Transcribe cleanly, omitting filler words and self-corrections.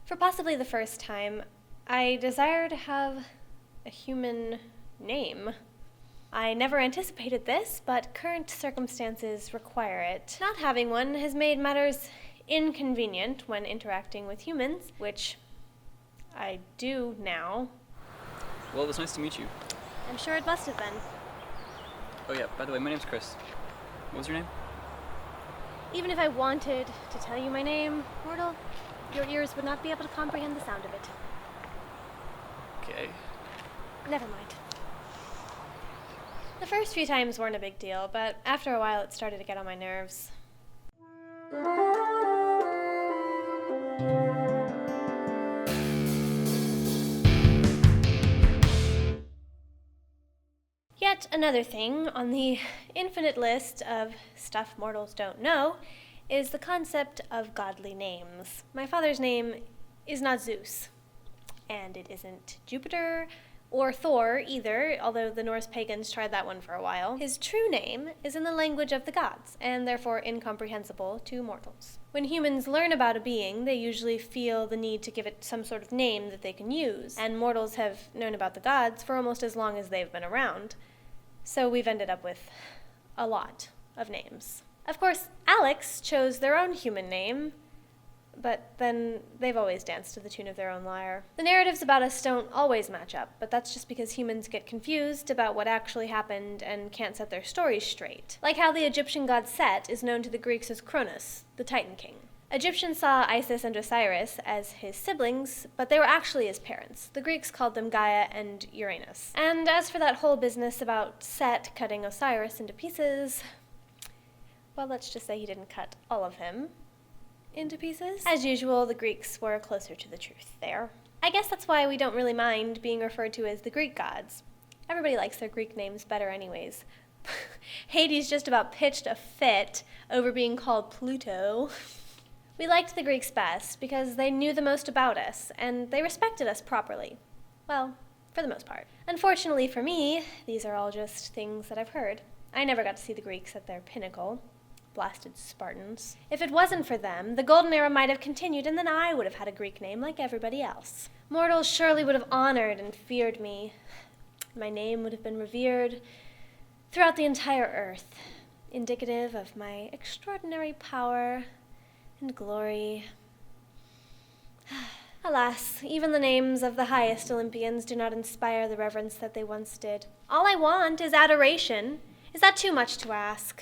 For possibly the first time, I desire to have a human name. I never anticipated this, but current circumstances require it. Not having one has made matters inconvenient when interacting with humans, which I do now. Well, it was nice to meet you. I'm sure it must have been. Oh yeah, by the way, my name's Chris. What was your name? Even if I wanted to tell you my name, mortal, your ears would not be able to comprehend the sound of it. Okay. Never mind. The first few times weren't a big deal, but after a while it started to get on my nerves. Yet another thing on the infinite list of stuff mortals don't know is the concept of godly names. My father's name is not Zeus, and it isn't Jupiter or Thor either, although the Norse pagans tried that one for a while. His true name is in the language of the gods, and therefore incomprehensible to mortals. When humans learn about a being, they usually feel the need to give it some sort of name that they can use, and mortals have known about the gods for almost as long as they've been around. So we've ended up with a lot of names. Of course, Alex chose their own human name, but then they've always danced to the tune of their own lyre. The narratives about us don't always match up, but that's just because humans get confused about what actually happened and can't set their stories straight. Like how the Egyptian god Set is known to the Greeks as Cronus, the Titan King. Egyptians saw Isis and Osiris as his siblings, but they were actually his parents. The Greeks called them Gaia and Uranus. And as for that whole business about Set cutting Osiris into pieces, well, let's just say he didn't cut all of him into pieces. As usual, the Greeks were closer to the truth there. I guess that's why we don't really mind being referred to as the Greek gods. Everybody likes their Greek names better anyways. Hades just about pitched a fit over being called Pluto. We liked the Greeks best because they knew the most about us, and they respected us properly. Well, for the most part. Unfortunately for me, these are all just things that I've heard. I never got to see the Greeks at their pinnacle. Blasted Spartans. If it wasn't for them, the Golden Era might have continued, and then I would have had a Greek name like everybody else. Mortals surely would have honored and feared me. My name would have been revered throughout the entire earth, indicative of my extraordinary power and glory. Alas, even the names of the highest Olympians do not inspire the reverence that they once did. All I want is adoration. Is that too much to ask?